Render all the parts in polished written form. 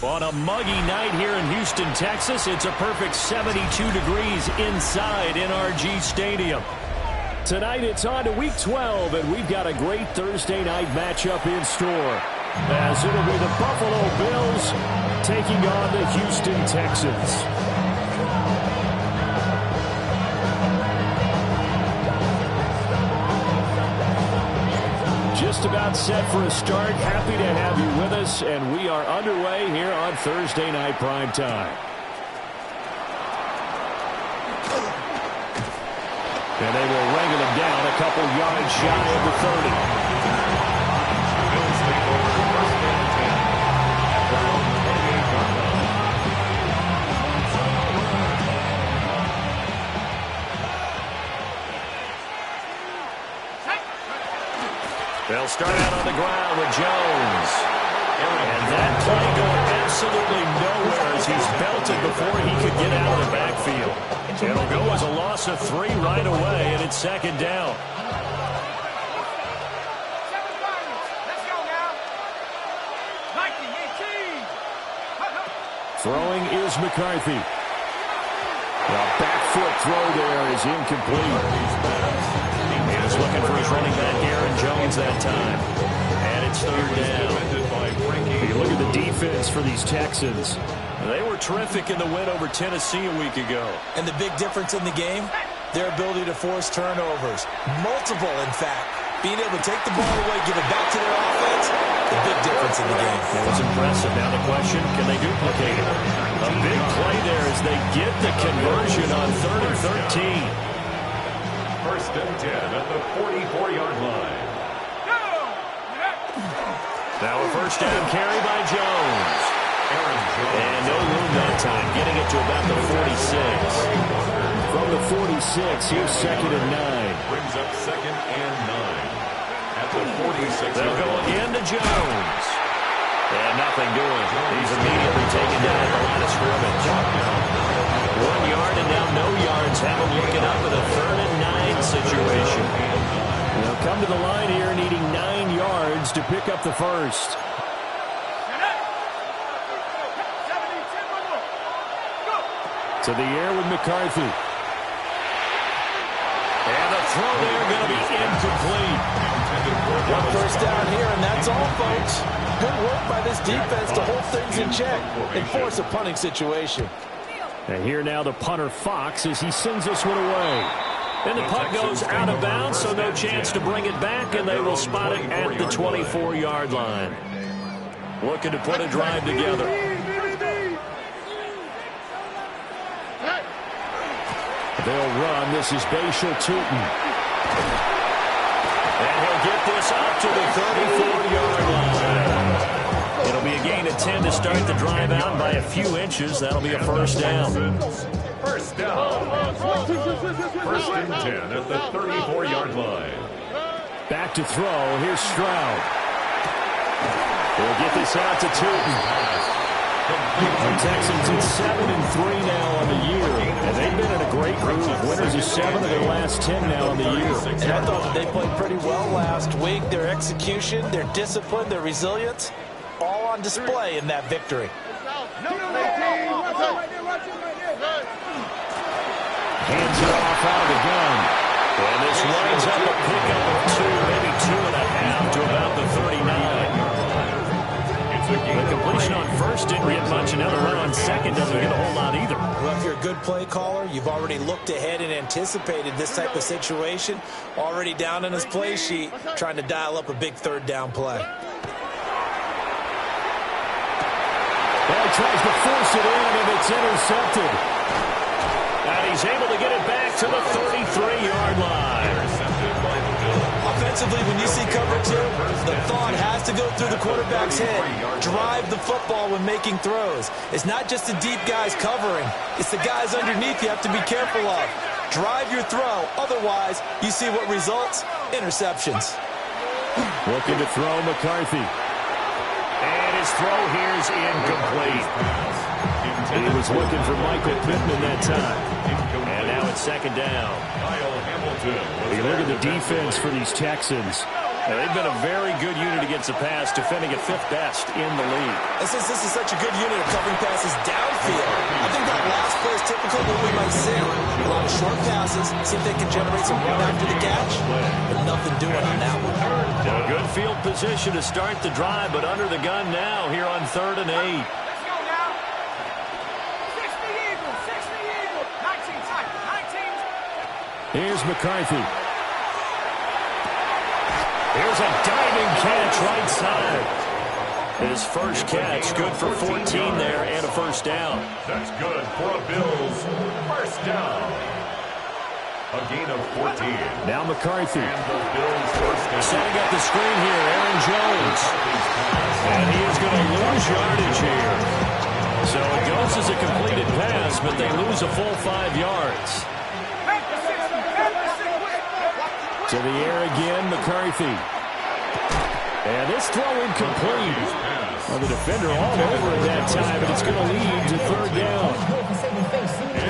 On a muggy night here in Houston, Texas, it's a perfect 72 degrees inside NRG Stadium. Tonight it's on to Week 12, and we've got a great Thursday night matchup in store, as it'll be the Buffalo Bills taking on the Houston Texans. Just about set for a start. Happy to have you with us, and we are underway here on Thursday Night Primetime. And they will wrangle him down a couple yards shy of the 30. They'll start out on the ground with Jones. And that play going absolutely nowhere as he's belted before he could get out of the backfield. It'll go as a loss of 3 right away, and it's second down. Throwing is McCarthy. The back foot throw there is incomplete. He was looking for his running back, Aaron Jones, that time. And it's third down. You look at the defense for these Texans. They were terrific in the win over Tennessee a week ago. And the big difference in the game, their ability to force turnovers. Multiple, in fact. Being able to take the ball away, give it back to their offense, the big difference in the game. It was impressive. Now the question, can they duplicate it? A big play there as they get the conversion on 3rd and 13. First and 10 at the 44-yard line. Now a first down carry by Jones. And no room that time, getting it to about the 46. From the 46, here's second and 9. Brings up second and 9 at the 46. They'll go again to Jones. And nothing doing. He's immediately taken down at the line of scrimmage. 1 yard and now no yards. Have him looking up at a 3rd and 9 situation. They'll come to the line here needing 9 yards to pick up the first. To the air with McCarthy. And the throw there going to be incomplete. One first down here, and that's all, folks. Good work by this defense to hold things in check and force a punting situation. And here now the punter Fox as he sends this one away. And the punt goes out of bounds, so no chance to bring it back, and they will spot it at the 24-yard line. Looking to put a drive together. They'll run. This is Bashal Tootin. And he'll get this out to the 34-yard line. It'll be a gain of 10 to start the drive out by a few inches. That'll be a first down. First down. First and 10 at the 34-yard line. Back to throw. Here's Stroud. We'll get this out to Tootin. The Texans at 7-3 now on the year, and they've been in a great groove. Winners of 7 of their last 10 now on the year. And I thought that they played pretty well last week. Their execution, their discipline, their resilience, all on display in that victory. Hands it off out of the gun. And this winds up a pickup of 2, maybe 2.5 to about the 39. The completion on first didn't get much. Another run on second doesn't get a whole lot either. Well, if you're a good play caller, you've already looked ahead and anticipated this type of situation. Already down in his play sheet, trying to dial up a big third down play. Well, he tries to force it in, and it's intercepted. And he's able to get it back to the 33-yard line. Offensively, when you see cover 2, the thought has to go through the quarterback's head. Drive the football when making throws. It's not just the deep guys covering. It's the guys underneath you have to be careful of. Drive your throw. Otherwise, you see what results? Interceptions. Looking to throw McCarthy. And his throw here is incomplete. He was looking for Michael Pittman that time. And now it's second down. You look at the defense for these Texans. Now, they've been a very good unit against defensive pass, defending at 5th best in the league. And since this is such a good unit of covering passes downfield, I think that last play is typical of what we might see. A lot of short passes, see if they can generate some run after the catch, but nothing doing on that one. A good field position to start the drive, but under the gun now here on 3rd and 8. Here's McCarthy. Here's a diving catch right side. His first catch, good for 14 there and a first down. That's good for a Bills first down. A gain of 14. Now McCarthy. And the Bills first down. Setting up the screen here, Aaron Jones. And he is going to lose yardage here. So it goes as a completed pass, but they lose a full 5 yards. To the air again, McCarthy. And this throw incomplete. Well, the defender all over it that time, but it's going to lead to 3rd down.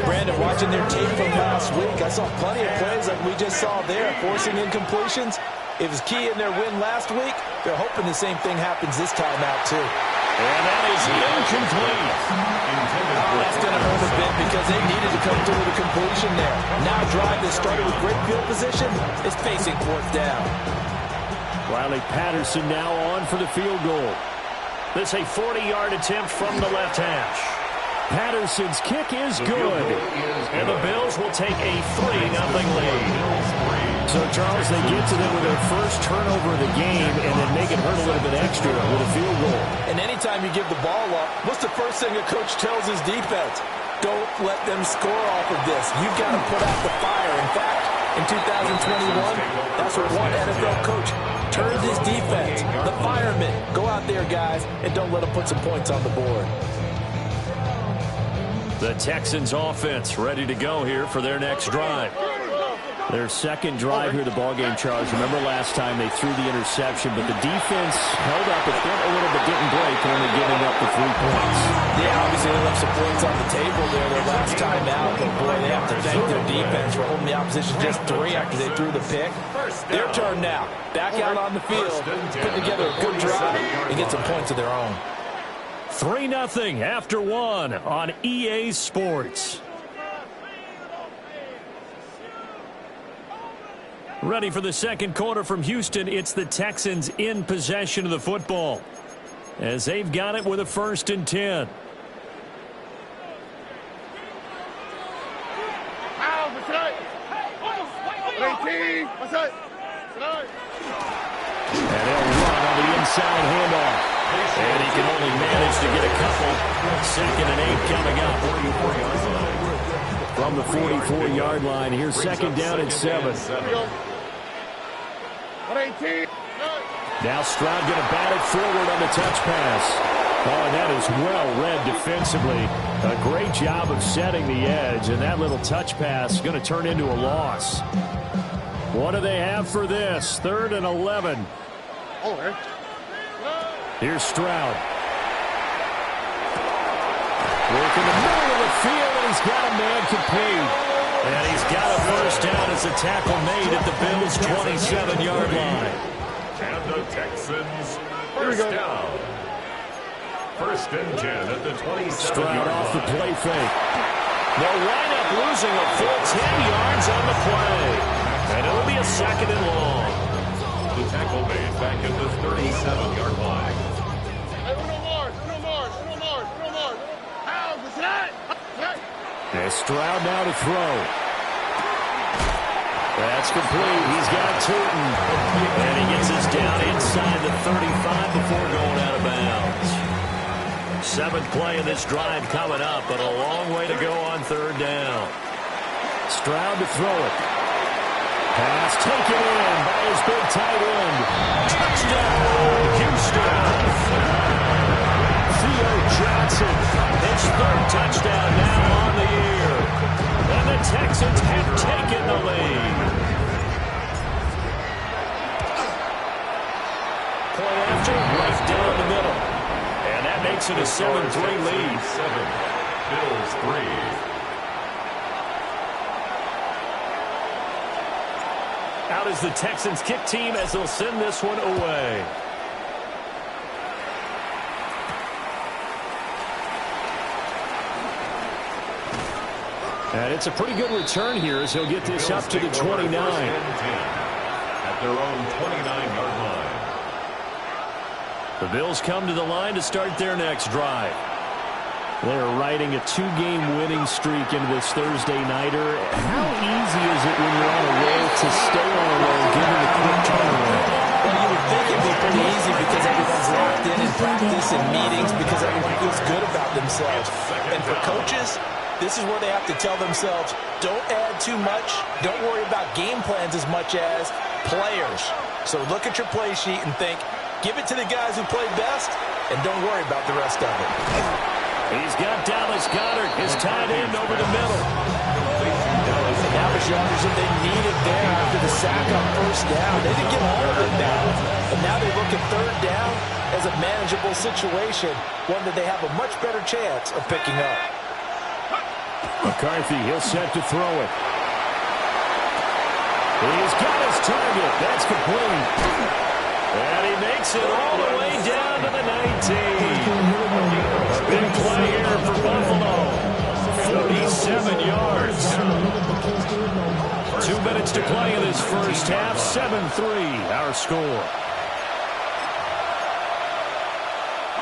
Brandon, watching their tape from last week, I saw plenty of plays like we just saw there, forcing incompletions. It was key in their win last week. They're hoping the same thing happens this time out, too. And that is incomplete. Oh, that's going to hurt a bit because they needed to come through with a completion there. Now a drive that started with great field position is facing 4th down. Riley Patterson now on for the field goal. This a 40-yard attempt from the left hash. Patterson's kick is good. And the Bills will take a 3-0 lead. So, Charles, they get to them with their first turnover of the game and then make it hurt a little bit extra with a field goal. And anytime you give the ball up, what's the first thing a coach tells his defense? Don't let them score off of this. You've got to put out the fire. In fact, in 2021, that's what one NFL coach turned his defense. The firemen. Go out there, guys, and don't let them put some points on the board. The Texans offense ready to go here for their next drive. Their second drive here of the ballgame, Charles. Remember last time they threw the interception, but the defense held up a little bit, didn't break, only giving up the 3 points. Yeah, obviously they left some points on the table there their last time out, but boy, they have to thank their defense for holding the opposition just 3 after they threw the pick. Their turn now. Back out on the field, put together a good drive and get some points of their own. 3-0 after 1 on EA Sports. Ready for the second quarter from Houston. It's the Texans in possession of the football as they've got it with a 1st and 10. And they'll run on the inside handoff. And he can only manage to get a couple. 2nd and 8 coming up. From the 44-yard line, here's 2nd down and 7. Now Stroud going to bat it forward on the touch pass. Oh, and that is well read defensively. A great job of setting the edge, and that little touch pass is going to turn into a loss. What do they have for this? 3rd and 11. Here's Stroud. Working the middle of the field, and he's got a man complete. And he's got a first down as a tackle made at the Bills' 27-yard line. And the Texans first down. 1st and 10 at the 27-yard line. Stroud off the play fake. They'll wind up losing a full 10 yards on the play. And it'll be a 2nd and long. The tackle made back at the 37-yard line. And Stroud now to throw. That's complete. He's got Tootin. And he gets us down inside the 35 before going out of bounds. 7th play of this drive coming up, but a long way to go on 3rd down. Stroud to throw it. Pass taken in by his big tight end. Touchdown, Houston. Theo Johnson, his 3rd touchdown now on the year. And the Texans have taken the lead. Point after, right down the middle. And that makes it a 7-3 lead. 7, Bills 3. Out is the Texans kick team as they'll send this one away. And it's a pretty good return here as he'll get this up to the 29. At their own 29-yard line. The Bills come to the line to start their next drive. They're riding a 2-game winning streak into this Thursday nighter. How easy is it when you're on a roll to stay on a roll given the quick turnaround? Well, you would think it'd be pretty easy because everyone's locked in practice and meetings because everyone feels good about themselves. And for coaches, this is where they have to tell themselves, don't add too much. Don't worry about game plans as much as players. So look at your play sheet and think, give it to the guys who play best, and don't worry about the rest of it. He's got Dallas Goedert, his tight end, over the middle. That was yardage that they needed there after the sack on first down. They didn't get all of it down. But now they look at third down as a manageable situation, one that they have a much better chance of picking up. McCarthy, he'll set to throw it. He's got his target. That's complete. And he makes it all the way down to the 19. A big play here for Buffalo. 47 yards. 2 minutes to play in this first half. 7-3, our score.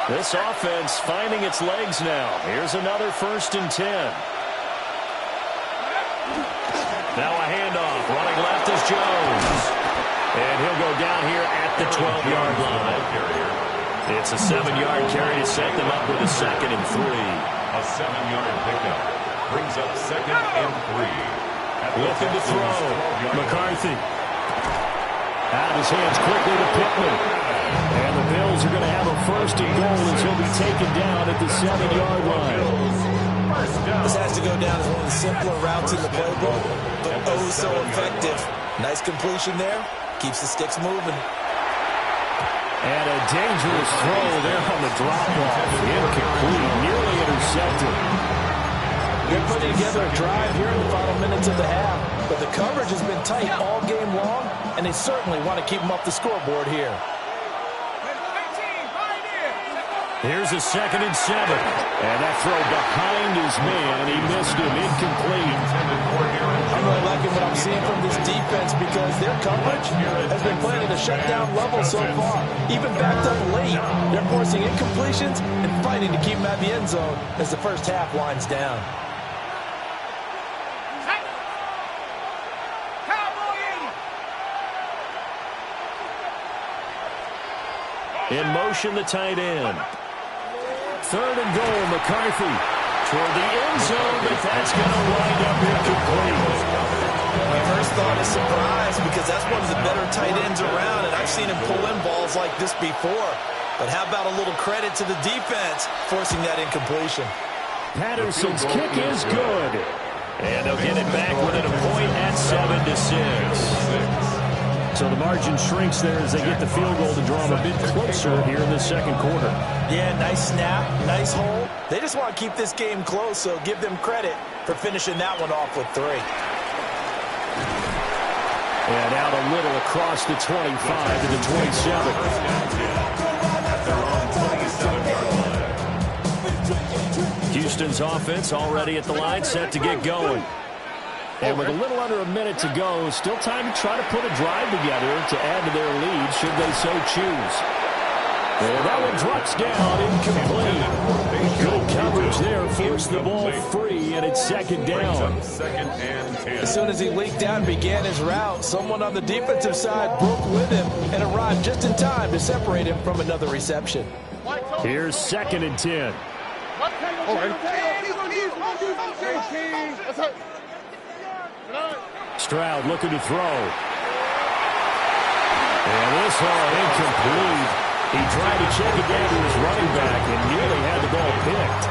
This offense finding its legs now. Here's another 1st and 10. Now a handoff. Running left is Jones. And he'll go down here at the 12-yard line. It's a 7-yard carry to set them up with a 2nd and 3. A 7-yard pickup brings up 2nd and 3. Looking to throw. McCarthy. Out of his hands quickly to Pittman. And the Bills are going to have a 1st and goal as he'll be taken down at the 7-yard line. This has to go down as one of the simpler routes in the playbook, but oh so effective. Nice completion there. Keeps the sticks moving. And a dangerous throw there on the drop-off. Incomplete. Nearly intercepted. They're putting together a drive here in the final minutes of the half, but the coverage has been tight all game long, and they certainly want to keep them off the scoreboard here. Here's a 2nd and 7. And that throw behind his man. He missed him. Incomplete. I'm really liking what I'm seeing from this defense because their coverage has been playing at a shutdown level so far. Even backed up late, they're forcing incompletions and fighting to keep them at the end zone as the first half winds down. In motion, the tight end. 3rd and goal, McCarthy. Toward the end zone, but that's going to wind up incomplete. My first thought is surprise because that's one of the better tight ends around, and I've seen him pull in balls like this before. But how about a little credit to the defense forcing that incompletion? Patterson's kick is good. And they'll get it back within a point at 7-6. So the margin shrinks there as they get the field goal to draw them a bit closer here in the 2nd quarter. Yeah, nice snap, nice hole. They just want to keep this game close, so give them credit for finishing that one off with 3. And out a little across the 25 to the 27. Houston's offense already at the line, set to get going. And with a little under a minute to go, still time to try to put a drive together to add to their lead should they so choose. And that one drops down, incomplete. Good coverage there, forced the ball free, and it's 2nd down. As soon as he leaked out and began his route, someone on the defensive side broke with him and arrived just in time to separate him from another reception. Here's 2nd and 10. Stroud looking to throw. And this one incomplete. He tried to check it down to his running back and nearly had the ball picked.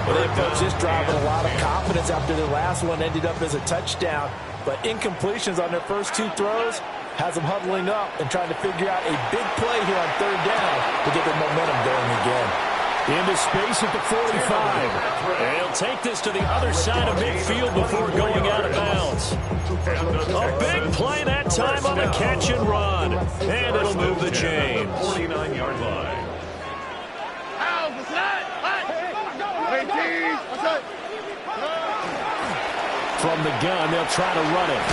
Well, they approached this drive with a lot of confidence after the last one ended up as a touchdown. But incompletions on their first 2 throws has them huddling up and trying to figure out a big play here on 3rd down to get their momentum going again. Into space at the 45. And he'll take this to the other side of midfield before going out of bounds. A big play that time on the catch and run. And it'll move the chains. 49-yard line. from the gun. They'll try to run it.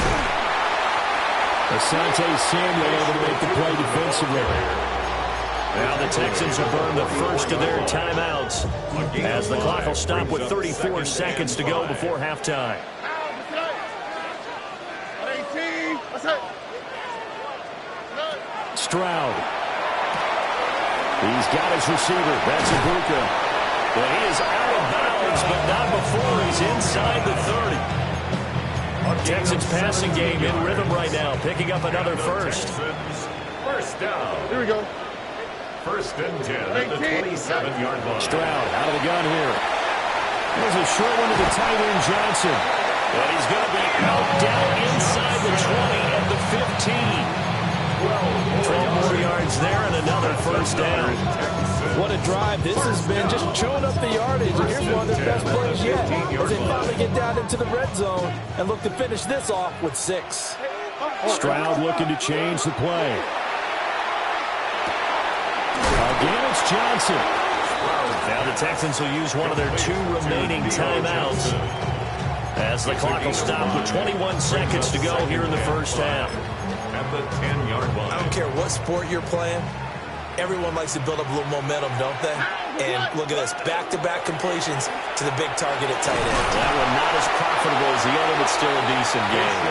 Asante Samuel able to make the play defensively. Now the Texans will burn the first of their timeouts as the clock will stop with 34 seconds to go before halftime. Stroud. He's got his receiver. That's Ibuka. Well, he is out of bounds, but not before he's inside the 30. Texans passing game in rhythm right now, picking up another first. First down. Here we go. First and 10 at the 27-yard line. Stroud out of the gun here. There's a short one to the tight end, Johnson. And he's going to be out down inside the 20 at the 15. 12 more yards there and another first down. What a drive this has been, just chewing up the yardage. And here's one of their best plays yet as they finally get down into the red zone and look to finish this off with 6. Stroud looking to change the play. Again, it's Johnson. Now the Texans will use one of their 2 remaining timeouts as the clock will stop with 21 seconds to go here in the first half. At the 10-yard line. I don't care what sport you're playing. Everyone likes to build up a little momentum, don't they? And look at this, back-to-back completions to the big target at tight end. That one not as profitable as the other, but still a decent game.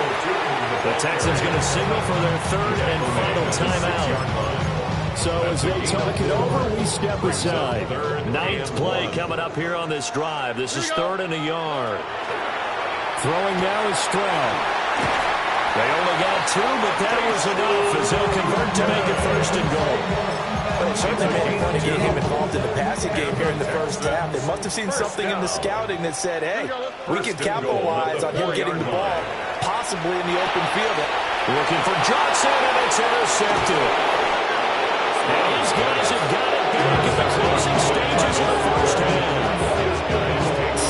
The Texans going to signal for their 3rd and final timeout. So as they talk it over, we step aside. 9th play coming up here on this drive. This is 3rd and a yard. Throwing now is Stroud. They only got 2, but that was enough as they'll convert to make it 1st and goal. But it certainly made a point to get him involved in the passing game here in the first half. They must have seen something in the scouting that said, hey, we can capitalize on him getting the ball, possibly in the open field. Looking for Johnson, and it's intercepted. And these guys have got it back in the closing stages of the first half.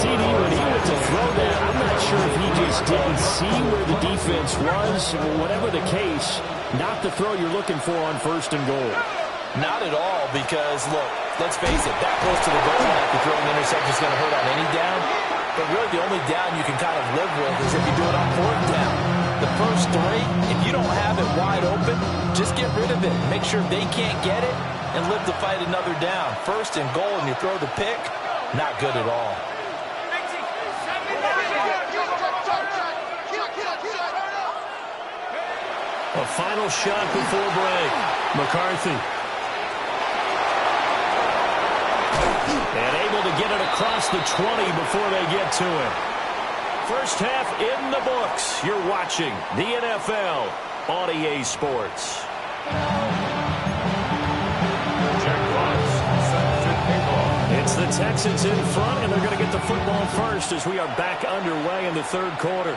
CD, when he went to throw that, I'm not sure if he just didn't see where the defense was, or whatever the case, not the throw you're looking for on 1st and goal. Not at all, because, look, let's face it, that close to the goal line after throwing an interception is going to hurt on any down. But really the only down you can kind of live with is if you do it on 4th down. The first 3, if you don't have it wide open, just get rid of it. Make sure they can't get it and live to fight another down. 1st and goal and you throw the pick, not good at all. A final shot before break. McCarthy. And able to get it across the 20 before they get to it. First half in the books. You're watching the NFL on EA Sports. It's the Texans in front, and they're going to get the football first as we are back underway in the 3rd quarter.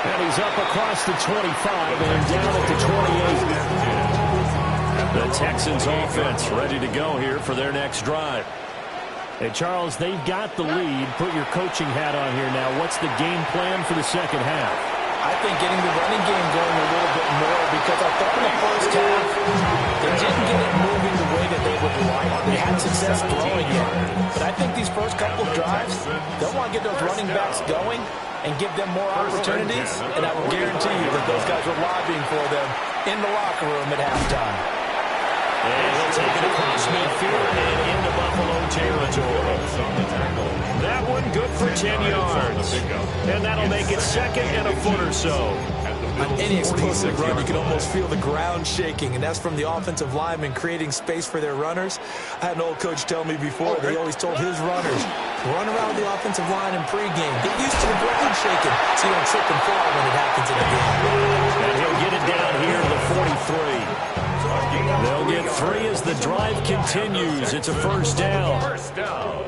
And he's up across the 25 and down at the 28. The Texans offense ready to go here for their next drive. Hey, Charles, they've got the lead. Put your coaching hat on here now. What's the game plan for the second half? I think getting the running game going a little bit more, because I thought in the first half they didn't get it moving the way that they would like. They had success throwing it. But I think these first couple of drives, they'll want to get those running backs going and give them more opportunities, and I will guarantee you that those guys are lobbying for them in the locker room at halftime. And he'll take it across midfield and into Buffalo territory. That one good for 10 yards. And that'll make it 2nd and a foot or so. On any explosive run, you can almost feel the ground shaking, and that's from the offensive linemen creating space for their runners. I had an old coach tell me before, they always told his runners, run around the offensive line in pregame. Get used to the ground shaking so you don't trip and fall when it happens in the game. And he'll get it down here to the 43. They'll get 3 as the drive continues. It's a first down. First down.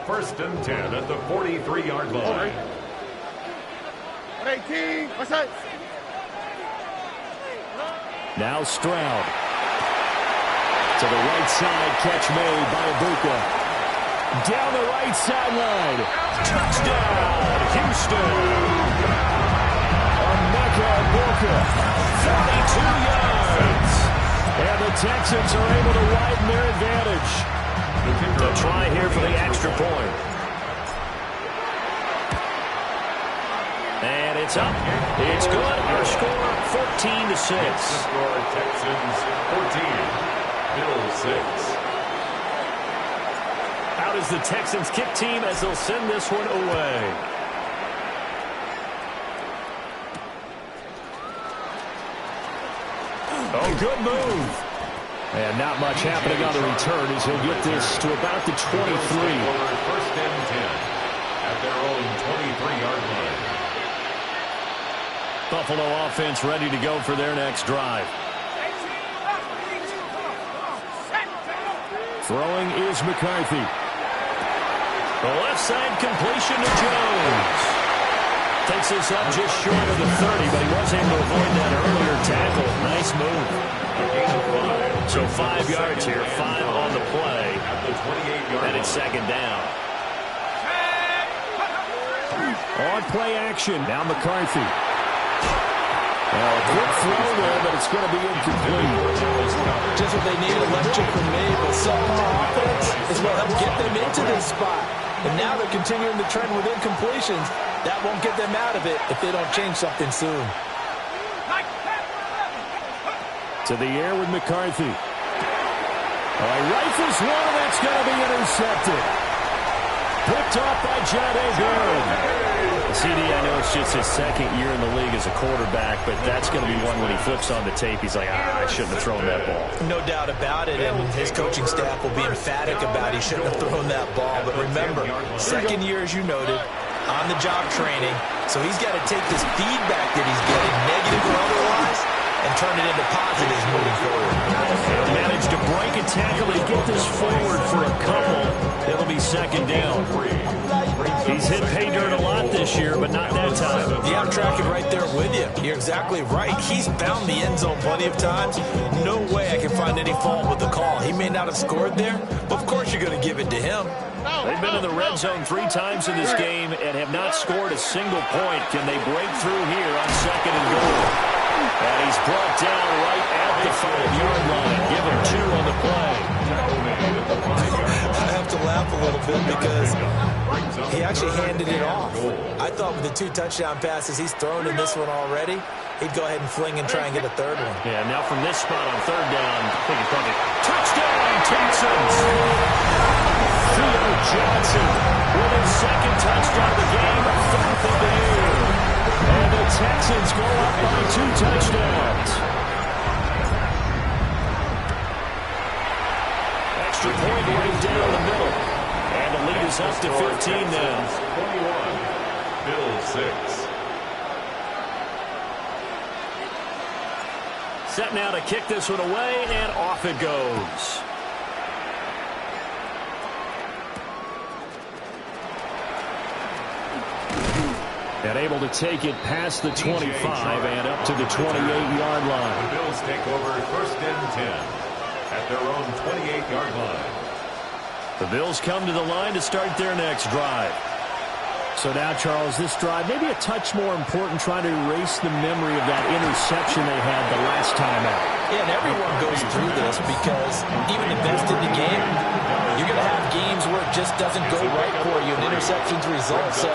1st and 10 at the 43-yard line. 18. What's that? Now Stroud. To the right side, catch made by Ibuka. Down the right sideline. Touchdown, Houston. Emeka Ibuka, 42 yards. And the Texans are able to widen their advantage. They'll try here for the extra point. And it's up. It's good. Our score, 14-6. Score, Texans 14, Bills 6. Out is the Texans kick team as they'll send this one away. Oh, good move. And not much happening on the return as he'll get this to about the 23. First and 10 at their own 23-yard line. Buffalo offense ready to go for their next drive. Throwing is McCarthy. The left side completion to Jones. Takes this up just short of the 30, but he was able to avoid that earlier tackle. Nice move. So 5 yards here, 5 on the play. And it's second down. On play action, now McCarthy. Well, a quick throw there, but it's going to be incomplete. Just what they need, electric from me, but subpar offense is what helped get them into this spot. And now they're continuing the trend with incompletions. That won't get them out of it if they don't change something soon. To the air with McCarthy. Rifles one, and that's going to be intercepted. Picked off by John Barron. CD, I know it's just his second year in the league as a quarterback, but that's going to be one when he flips on the tape. He's like, I shouldn't have thrown that ball. No doubt about it, and his coaching staff will be emphatic about he shouldn't have thrown that ball. But remember, second year, as you noted, on-the-job training, so he's got to take this feedback that he's getting, negative or otherwise, and turn it into positives moving forward. He'll manage to break a tackle and get this forward for a couple. It'll be second down. He's hit pay dirt a lot this year, but not that time. Yeah, I'm tracking right there with you. You're exactly right. He's found the end zone plenty of times. No way I can find any fault with the call. He may not have scored there, but of course you're going to give it to him. They've been in the red zone 3 times in this game and have not scored a single point. Can they break through here on second and goal? And he's brought down right at the 5-yard line. Give him 2 on the play. I have to laugh a little bit because he actually handed it off. I thought with the 2 touchdown passes he's thrown in this one already, he'd go ahead and fling and try and get a third one. Yeah, now from this spot on third down, I think it's probably touchdown, Texans! Theo Johnson with his second touchdown of the game, 4th of the year. And the Texans go up by 2 touchdowns. Extra point right down the middle. And the lead is up to 15 now. 21, Bills 6. Set now to kick this one away, and off it goes. And able to take it past the 25 and up to the 28-yard line. The Bills take over first and 10 at their own 28-yard line. The Bills come to the line to start their next drive. So now, Charles, this drive maybe a touch more important, trying to erase the memory of that interception they had the last time out. Yeah, and everyone goes through this because even the best in the game, you're going to have games where it just doesn't go right for you and interceptions result. So,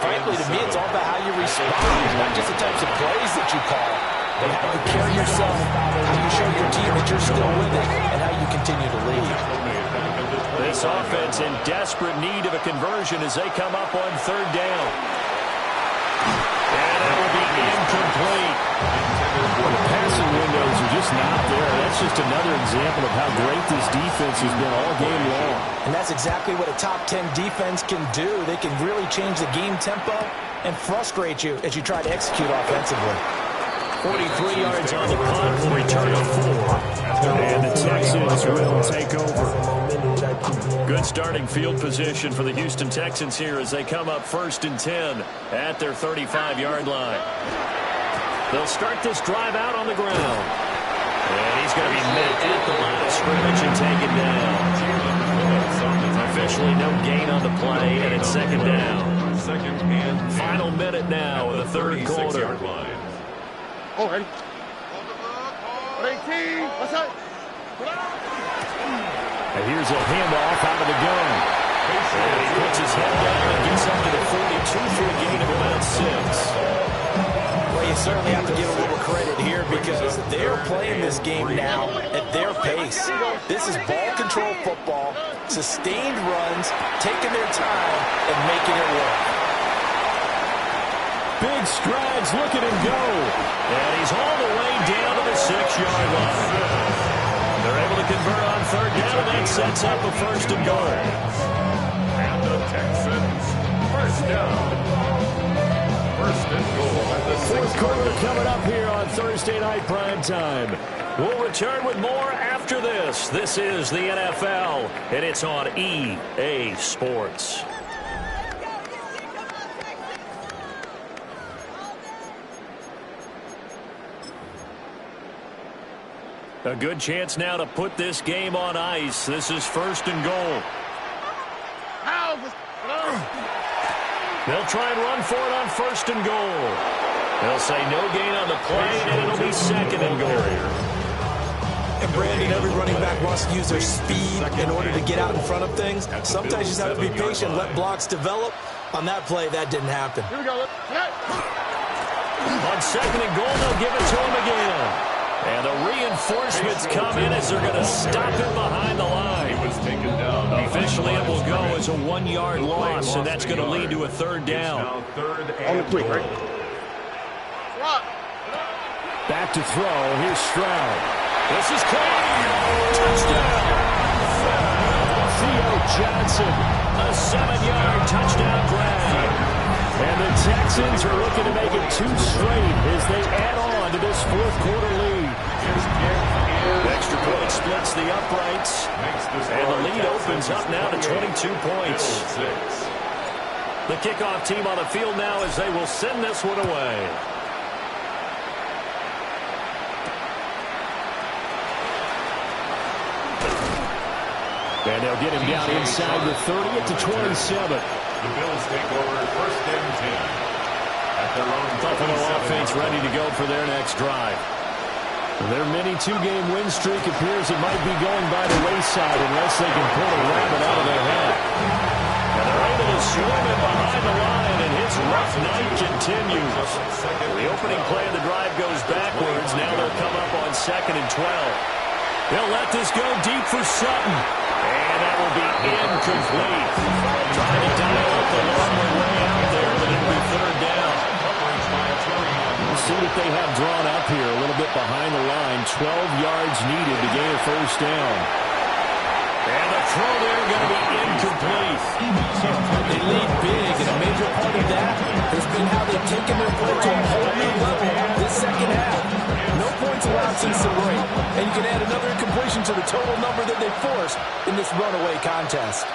frankly, to me, it's all about how you respond, not just the types of plays that you call, but how you carry yourself, how you show your team that you're still with it, and how you continue to lead. This offense in desperate need of a conversion as they come up on third down. And it will be incomplete. The passing windows are just not there. That's just another example of how great this defense has been all game long. And that's exactly what a top 10 defense can do. They can really change the game tempo and frustrate you as you try to execute offensively. 43 yards on the punt, will return to 4. And the Texans will take over. Good starting field position for the Houston Texans here as they come up first and 10 at their 35-yard line. They'll start this drive out on the ground. And he's going to be met at the line of scrimmage and taken down. Officially no gain on the play, and it's second down. Final minute now of the third quarter. Oh, ready? 18. What's up? And here's a handoff out of the gun. And he puts his head down and gets up to the 42 for a gain of about 6. Well, you certainly have to give a little credit here because they're playing this game now at their pace. This is ball control football, sustained runs, taking their time, and making it work. Big strides, look at him go. And he's all the way down to the 6-yard line. They're able to convert on third down, and that sets up a first and goal. And the Texans, first down. First and goal at the Fourth quarter coming up here on Thursday Night Prime Time. We'll return with more after this. This is the NFL, and it's on EA Sports. A good chance now to put this game on ice. This is first and goal. They'll try and run for it on first and goal. They'll say no gain on the play, and it'll be second and goal. And Brandon, every running back wants to use their speed in order to get out in front of things. Sometimes you just have to be patient, let blocks develop. On that play, that didn't happen. Here we go. On second and goal, they'll give it to him again. And the reinforcements come in as they're going to stop him behind the line. He was taken down. Officially, it will go as a 1-yard loss, and that's going to lead to a third down. Now third On the and quick, goal. right? Back to throw. Here's Stroud. This is clean. Touchdown. Theo Johnson. A 7-yard touchdown grab. And the Texans are looking to make it 2 straight as they add on to this fourth quarter lead. Extra point splits the uprights. And the lead opens up now to 22 points. The kickoff team on the field now as they will send this one away. And they'll get him down inside the 30 at the 27. The Bills take over first and 10. At their own Buffalo offense ready to go for their next drive. Their mini 2-game win streak appears it might be going by the wayside unless they can pull a rabbit out of their hat. And they're able to swarm him behind the line, and his rough night continues. The opening play of the drive goes backwards. Now they'll come up on second and 12. They'll let this go deep for Sutton. And that will be incomplete. Trying to dial up the long way out there, but it'll be third down. We'll see what they have drawn up here. A little bit behind the line. 12 yards needed to gain a first down. And the throw there going to be incomplete. They lead big, and a major part of that has been how they've taken their play to a whole new level this second half. No points allowed since the break, and you can add another incompletion to the total number that they forced in this runaway contest.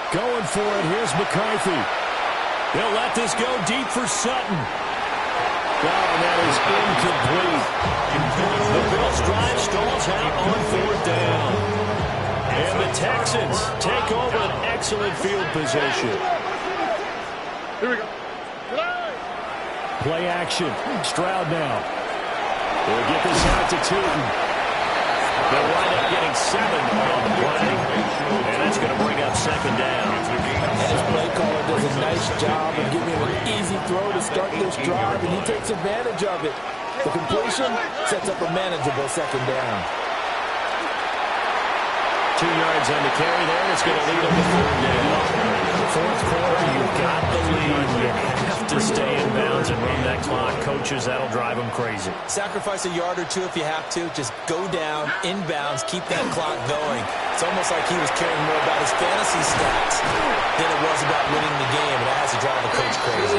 Going for it. Here's McCarthy. They'll let this go deep for Sutton. Wow, and that is incomplete. The Bills drive stalls out on fourth down. And the Texans take over an excellent field position. Here we go. Play action. Stroud now. They'll get this out to Tootin. They'll wind up getting 7 on the play. And that's going to bring up second down. And his play caller does a nice job of giving him an easy throw to start this drive, and he takes advantage of it. The completion sets up a manageable second down. 2 yards on the carry there, and it's going to lead them to third down. Fourth quarter, you've got the lead. You have to stay in bounds and run that clock. Coaches, that'll drive them crazy. Sacrifice a yard or two if you have to. Just go down, inbounds, keep that clock going. It's almost like he was caring more about his fantasy stats than it was about winning the game, and that has to drive a coach crazy.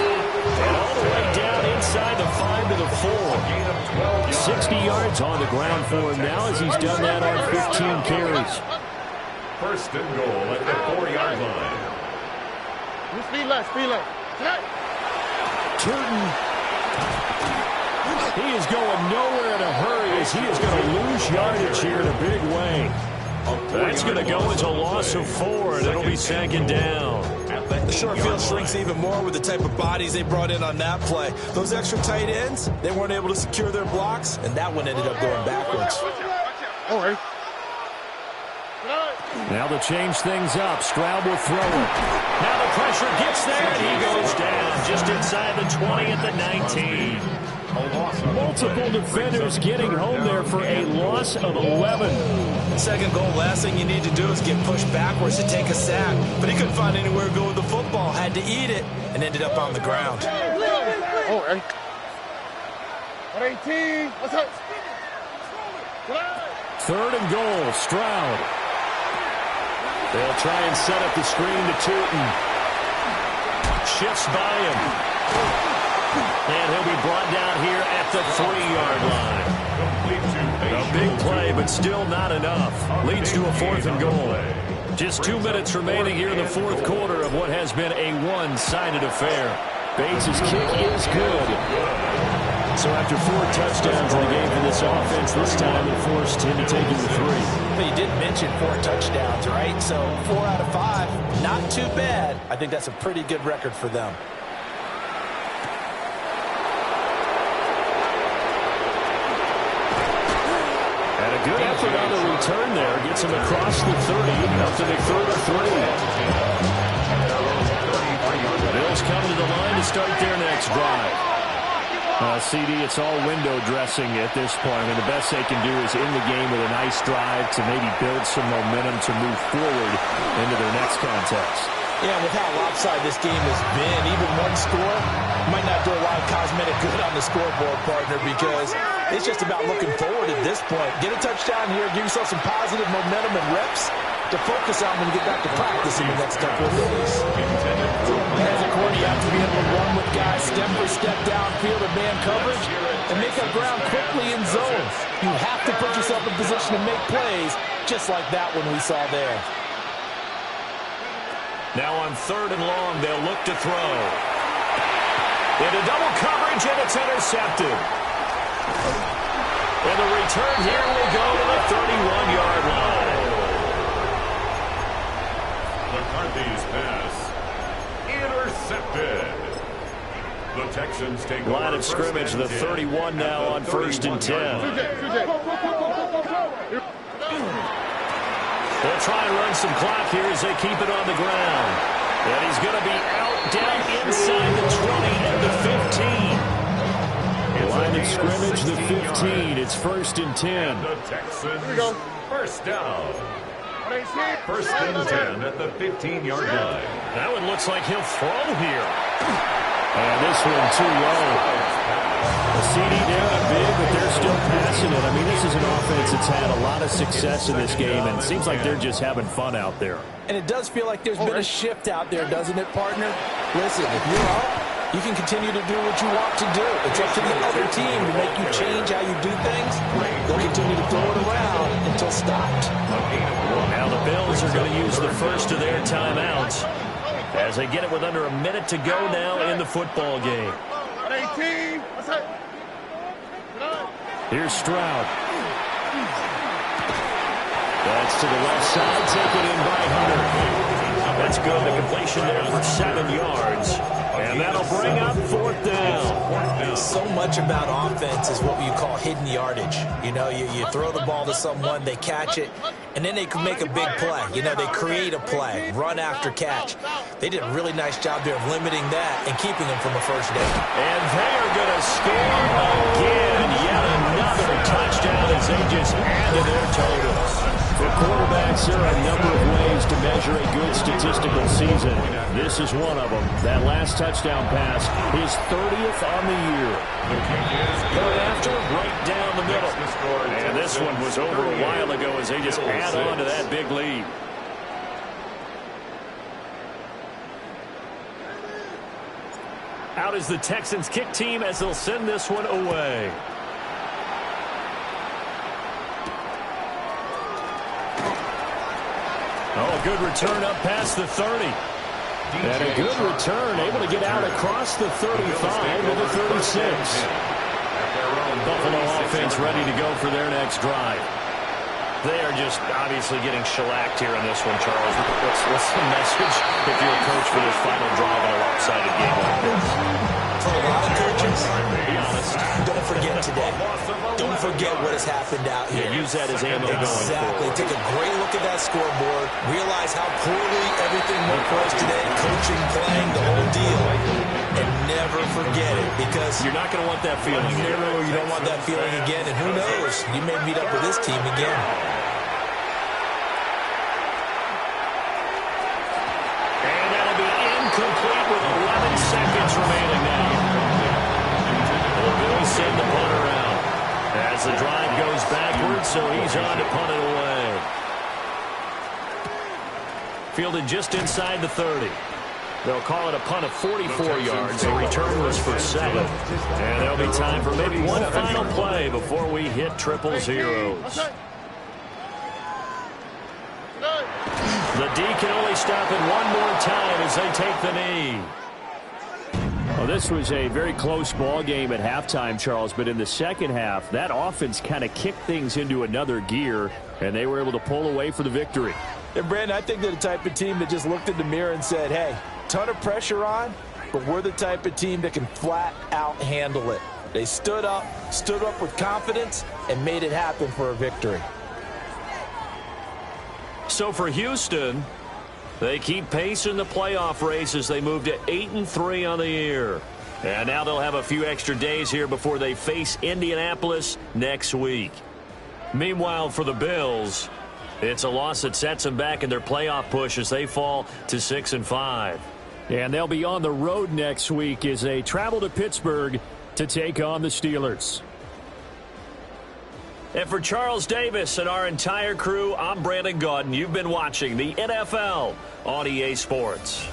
And all the way down inside the 5 to the 4. 60 yards on the ground for him now as he's done that on 15 carries. First and goal at the 4-yard line. Speed left, speed left. Turton. He is going nowhere in a hurry as he is going to lose yardage here in a big way. That's going to go as a loss of 4, and it'll be second down. The short field shrinks even more with the type of bodies they brought in on that play. Those extra tight ends, they weren't able to secure their blocks, and that one ended up going backwards. All right. Now to change things up, Stroud will throw it. Now the pressure gets there, and he goes down just inside the 20 at the 19. Multiple defenders getting home there for a loss of 11. Second goal, last thing you need to do is get pushed backwards to take a sack. But he couldn't find anywhere to go with the football, had to eat it, and ended up on the ground. All right. 118. What's up? Third and goal, Stroud. They'll try and set up the screen to Tootin. Shifts by him. And he'll be brought down here at the 3-yard line. A big play, but still not enough. Leads to a 4th and goal. Just 2 minutes remaining here in the 4th quarter of what has been a one-sided affair. Bates' kick is good. So after 4 touchdowns in the game for this offense, this time they're forced into taking the 3. But you did mention 4 touchdowns, right? So 4 out of 5, not too bad. I think that's a pretty good record for them. And a good effort on the return there. Gets him across the 30, up to the 33. The Bills come to the line to start their next drive. CD, it's all window dressing at this point. I mean, the best they can do is in the game with a nice drive to maybe build some momentum to move forward into their next contest. Yeah, with how lopsided this game has been, even one score might not do a lot of cosmetic good on the scoreboard, partner, because it's just about looking forward at this point. Get a touchdown here, give yourself some positive momentum and reps to focus on when you get back to practice in the next couple of days. As a corner, you have to be able to run with guys step for step downfield and man coverage and make up ground quickly in zone. You have to put yourself in position to make plays just like that one we saw there. Now on 3rd and long, they'll look to throw. Into double coverage, and it's intercepted. And the return here will go to the 31-yard line. McCarthy's pass intercepted. The Texans take line of scrimmage, the 31 now on 1st and 10. They'll try and run some clock here as they keep it on the ground. And he's going to be out down inside the 20 and the 15. Line of scrimmage, the 15. It's 1st and 10. The Texans first down. First and 10 at the 15-yard line. That one looks like he'll throw here. And this one too low. The CD down big, but they're still passing it. I mean, this is an offense that's had a lot of success in this game, and it seems like they're just having fun out there. And it does feel like there's been a shift out there, doesn't it, partner? Listen, if you're up, you can continue to do what you want to do. It's up to the other team to make you change how you do things. They'll continue to throw it around until stopped. Now the Bills are going to use the first of their timeouts as they get it with under a minute to go now in the football game. 18. What's up? Here's Stroud. That's to the left side, taken in by Hunter. That's good. The completion there for 7 yards. And that'll bring up 4th down. So much about offense is what you call hidden yardage. You know, you throw the ball to someone, they catch it, and then they can make a big play. You know, they create a play, run after catch. They did a really nice job there of limiting that and keeping them from a first down. And they are going to score again. Yet another touchdown as they just add to their totals. For quarterbacks, there are a number of ways to measure a good statistical season. This is one of them. That last touchdown pass, his 30th on the year. Going after, right down the middle. And this one was over a while ago as they just add on to that big lead. Out is the Texans kick team as they'll send this one away. Oh, a good return up past the 30. And a good return, able to get out across the 35 to the 36. Buffalo offense ready to go for their next drive. They are just obviously getting shellacked here on this one, Charles. What's the message if you're a coach for this final drive in a lopsided game like this? For a lot of coaches, be honest, don't forget today. Don't forget what a has happened out here. Yeah, use that as ammo going Exactly. forward. Take a great look at that scoreboard. Realize how poorly everything went for us today. Coaching, playing, the whole deal. And never forget it, because You're not going to want that feeling again. no, you don't want that feeling again. And who knows? You may meet up with this team again. And that'll be incomplete with 11 seconds remaining now. The Bills send the punter out as the drive goes backwards, so he's on to punt it away. Fielded just inside the 30. They'll call it a punt of 44 yards. The return was for 7. And there'll be time for maybe one final play before we hit triple zeros. The D can only stop it one more time as they take the knee. Well, this was a very close ball game at halftime, Charles, but in the second half, that offense kind of kicked things into another gear, and they were able to pull away for the victory. And, Brandon, I think they're the type of team that just looked in the mirror and said, hey, ton of pressure on, but we're the type of team that can flat out handle it. They stood up with confidence, and made it happen for a victory. So for Houston, they keep pace in the playoff race as they move to 8-3 on the year. And now they'll have a few extra days here before they face Indianapolis next week. Meanwhile, for the Bills, it's a loss that sets them back in their playoff push as they fall to 6-5. And they'll be on the road next week as they travel to Pittsburgh to take on the Steelers. And for Charles Davis and our entire crew, I'm Brandon Gaudin. You've been watching the NFL on EA Sports.